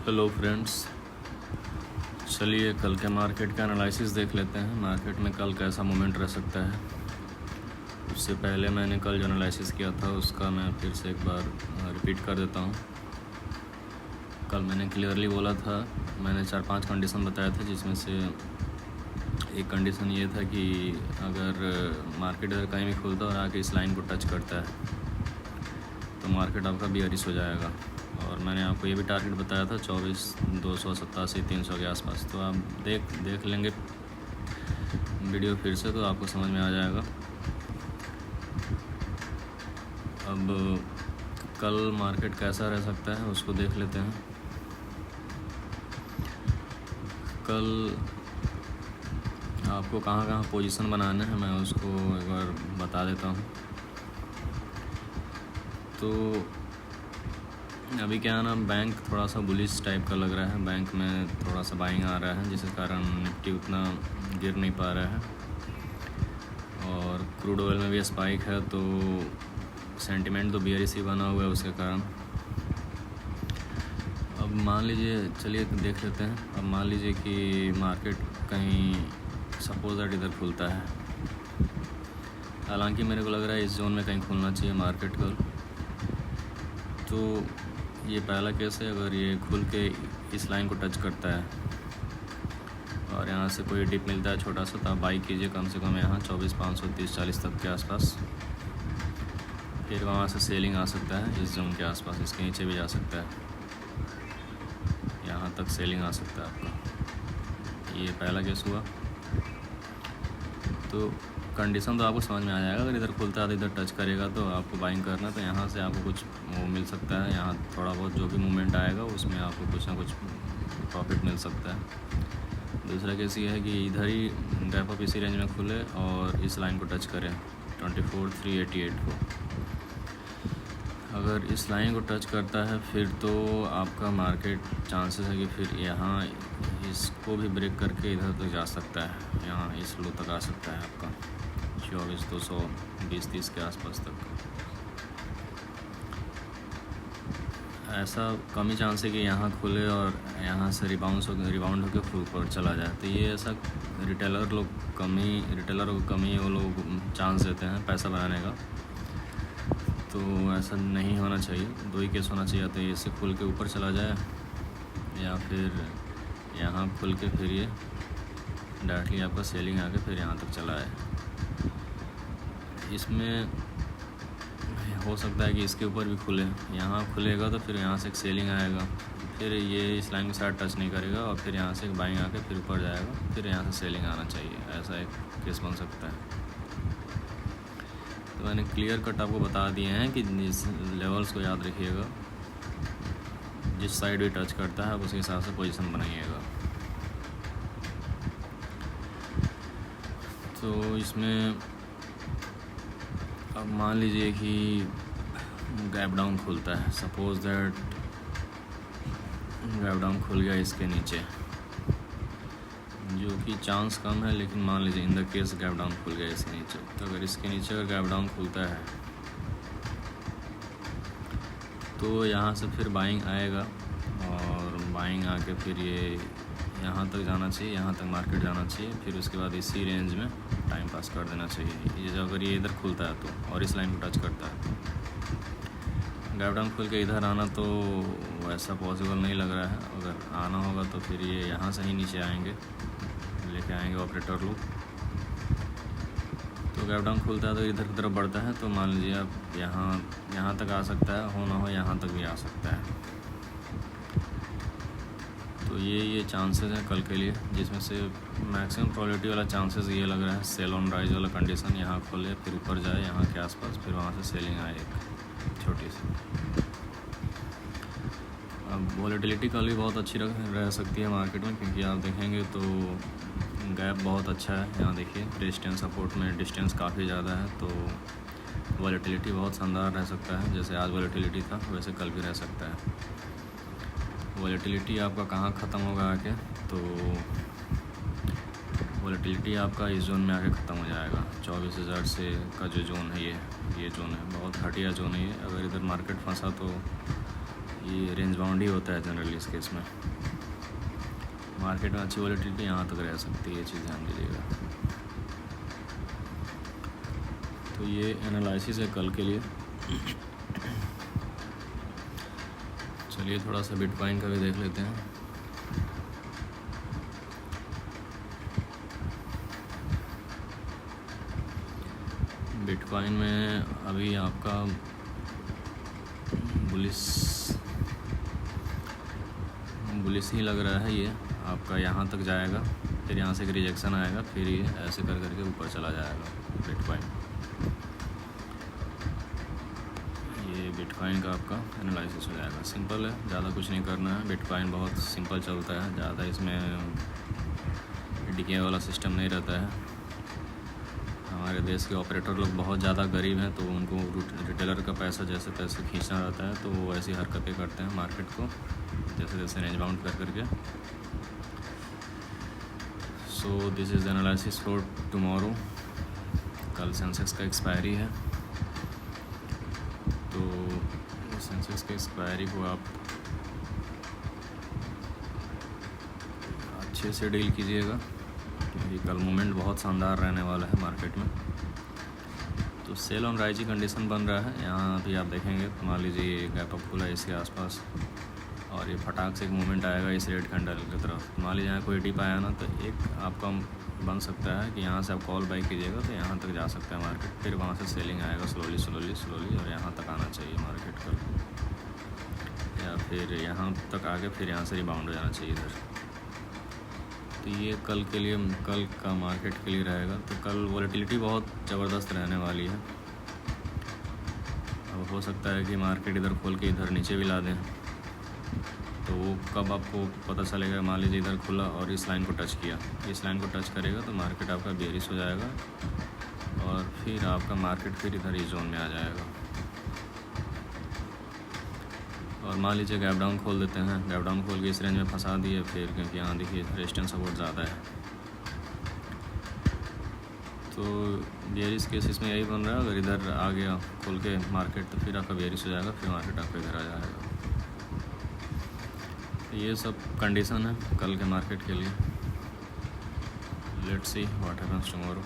Hello friends, चलिए कल के मार्केट का एनालिसिस देख लेते हैं। मार्केट में कल कैसा मोमेंट रह सकता है। उससे पहले मैंने कल जो एनालिसिस किया था उसका मैं फिर से एक बार रिपीट कर देता हूँ। कल मैंने क्लियरली बोला था, मैंने 4-5 कंडीशन बताया था, जिसमें से एक कंडीशन ये था कि अगर मार्केट अगर कहीं भी खुलता और आके इस लाइन को टच करता है तो मार्केट आपका बियरिश हो जाएगा। और मैंने आपको ये भी टारगेट बताया था 24,287 300 के आसपास। तो आप देख लेंगे वीडियो फिर से तो आपको समझ में आ जाएगा। अब कल मार्केट कैसा रह सकता है उसको देख लेते हैं। कल आपको कहाँ कहाँ पोजीशन बनाना है मैं उसको एक बार बता देता हूँ। तो अभी क्या है ना, बैंक थोड़ा सा बुलिश टाइप का लग रहा है। बैंक में थोड़ा सा बाइंग आ रहा है, जिसके कारण निफ्टी उतना गिर नहीं पा रहा है। और क्रूड ऑयल में भी स्पाइक है, तो सेंटिमेंट तो बियरिश ही बना हुआ है उसके कारण। अब मान लीजिए, चलिए देख लेते हैं। अब मान लीजिए कि मार्केट कहीं सपोज दैट इधर खुलता है, हालांकि मेरे को लग रहा है इस जोन में कहीं खुलना चाहिए मार्केट कल। तो ये पहला केस है, अगर ये खुल के इस लाइन को टच करता है और यहाँ से कोई डिप मिलता है छोटा सा, तो आप बाई कीजिए कम से कम यहाँ 24,530-40 तक के आसपास। फिर वहाँ से सेलिंग आ सकता है इस जोन के आसपास, इसके नीचे भी जा सकता है, यहाँ तक सेलिंग आ सकता है आपका। ये पहला केस हुआ। तो कंडीशन तो आपको समझ में आ जाएगा। अगर इधर खुलता है तो इधर टच करेगा तो आपको बाइंग करना, तो यहाँ से आपको कुछ वो मिल सकता है। यहाँ थोड़ा बहुत जो भी मूवमेंट आएगा उसमें आपको कुछ ना कुछ प्रॉफिट मिल सकता है। दूसरा केस ये है कि इधर ही गैप अप इसी रेंज में खुले और इस लाइन को टच करें 24,388 को। अगर इस लाइन को टच करता है फिर तो आपका मार्केट चांसेस है कि फिर यहाँ इसको भी ब्रेक करके इधर तक जा सकता है, यहाँ इस लो तक आ सकता है आपका 24,220-30 के आसपास तक। ऐसा कम ही चांस है कि यहाँ खुले और यहाँ से रिबाउंड होकर फिर ऊपर चला जाए। तो ये ऐसा रिटेलर को कम ही वो लोग चांस देते हैं पैसा बनाने का। तो ऐसा नहीं होना चाहिए। दो ही केस होना चाहिए, तो ये से खुल के ऊपर चला जाए या फिर यहाँ खुल के फिर ये डायरेक्टली आपका सेलिंग आके फिर यहाँ तक चला आए। इसमें हो सकता है कि इसके ऊपर भी खुले, यहाँ खुलेगा तो फिर यहाँ से एक सेलिंग आएगा, फिर ये इस लाइन के साथ टच नहीं करेगा और फिर यहाँ से एक बाइंग आके फिर ऊपर जाएगा, फिर यहाँ से सेलिंग आना चाहिए। ऐसा एक केस बन सकता है। तो मैंने क्लियर कट आपको बता दिए हैं कि इस लेवल्स को याद रखिएगा। जिस साइड भी टच करता है आप उसके हिसाब से पोजीशन बनाइएगा। तो इसमें अब मान लीजिए कि गैप डाउन खुलता है, सपोज दैट गैप डाउन खुल गया इसके नीचे, जो कि चांस कम है, लेकिन मान लीजिए in the case gap down खुल गया इसके नीचे। तो अगर इसके नीचे अगर गैप डाउन खुलता है तो यहाँ से फिर बाइंग आएगा और बाइंग आके फिर ये यहाँ तक जाना चाहिए, यहाँ तक मार्केट जाना चाहिए। फिर उसके बाद इसी रेंज में टाइम पास कर देना चाहिए। ये अगर ये इधर खुलता है तो और इस लाइन को टच करता है, गैप डाउन खुल के इधर आना तो वैसा पॉसिबल नहीं लग रहा है। अगर आना होगा तो फिर ये यहाँ से ही नीचे आएंगे, लेके आएंगे ऑपरेटर लोग। तो गैप डाउन खुलता है तो इधर की तरफ बढ़ता है, तो मान लीजिए आप यहाँ तक आ सकता है, हो ना हो यहाँ तक भी आ सकता है। तो ये चांसेस हैं कल के लिए, जिसमें से मैक्सिमम प्रोबेबिलिटी वाला चांसेस ये लग रहा है सेल ऑन राइज वाला कंडीशन। यहाँ खोले फिर ऊपर जाए यहाँ के आसपास, फिर वहाँ से सेलिंग आए एक छोटी सी। अब वॉलेटिलिटी कल भी बहुत अच्छी रह सकती है मार्केट में, क्योंकि आप देखेंगे तो गैप बहुत अच्छा है। यहाँ देखिए रेजिस्टेंस सपोर्ट में डिस्टेंस काफ़ी ज़्यादा है, तो वॉलेटिलिटी बहुत शानदार रह सकता है। जैसे आज वॉलेटिलिटी था वैसे कल भी रह सकता है। वॉलेटिलिटी आपका कहाँ ख़त्म होगा आके, तो वॉलेटिलिटी आपका इस जोन में आके ख़त्म हो जाएगा। 24,000 से का जो जोन है ये जोन है बहुत घटिया जोन है ये। अगर इधर मार्केट फंसा तो ये रेंज बाउंड ही होता है जनरली इस केस में। मार्केट में अच्छी वॉलेटिलिटी यहाँ तक रह सकती है, ये चीज़ ध्यान दीजिएगा। तो ये एनालिसिस है कल के लिए। चलिए थोड़ा सा बिटकॉइन का भी देख लेते हैं। बिटकॉइन में अभी आपका बुलिस ही लग रहा है। ये आपका यहाँ तक जाएगा, फिर यहाँ से एक रिजेक्शन आएगा, फिर ये ऐसे कर करके ऊपर चला जाएगा बिटकॉइन। ये बिटकॉइन का आपका एनालिसिस हो जाएगा। सिंपल है, ज़्यादा कुछ नहीं करना है। बिटकॉइन बहुत सिंपल चलता है, ज़्यादा इसमें डिके वाला सिस्टम नहीं रहता है। हमारे देश के ऑपरेटर लोग बहुत ज़्यादा गरीब हैं, तो उनको रिटेलर का पैसा जैसे तैसे खींचना रहता है, तो वो ऐसी हरकतें करते हैं मार्केट को जैसे जैसे रेंज बाउंड कर करके। So this is analysis for tomorrow. कल सेंसेक्स का एक्सपायरी है, तो सेंसेक्स के एक्सपायरी को आप अच्छे से डील कीजिएगा, क्योंकि कल मूवमेंट बहुत शानदार रहने वाला है मार्केट में। तो सेल ऑन राइजी कंडीशन बन रहा है। यहाँ भी आप देखेंगे, मान लीजिए गैप अप खुला इसके आसपास, और ये फटाक से एक मूवमेंट आएगा इस रेड कैंडल की तरफ। मान लीजिए यहाँ कोई डिप आया ना, तो एक आपका बन सकता है कि यहाँ से आप कॉल बाई कीजिएगा तो यहाँ तक जा सकता है मार्केट, फिर वहाँ से सेलिंग आएगा स्लोली और यहाँ तक आना चाहिए मार्केट कल, या फिर यहाँ तक आके फिर यहाँ से रिबाउंड हो जाना चाहिए इधर। तो ये कल के लिए, कल का मार्केट के लिए रहेगा। तो कल वॉलेटिलिटी बहुत ज़बरदस्त रहने वाली है। अब हो सकता है कि मार्केट इधर खोल के इधर नीचे भी ला दें, तो वो कब आपको पता चलेगा। मान लीजिए इधर खुला और इस लाइन को टच किया, इस लाइन को टच करेगा तो मार्केट आपका बेरिश हो जाएगा, और फिर आपका मार्केट फिर इधर इस जोन में आ जाएगा। और मान लीजिए गैप डाउन खोल देते हैं, गैप डाउन खोल के इस रेंज में फंसा दिए फिर, क्योंकि यहाँ देखिए रेजिस्टेंस सपोर्ट ज़्यादा है। तो बेरिश केस इसमें यही बन रहा है। अगर इधर आ गया खोल के मार्केट, तो फिर आपका बेरिश हो जाएगा, फिर मार्केट आपका इधर आ जाएगा। ये सब कंडीशन है कल के मार्केट के लिए। Let's see what happens tomorrow.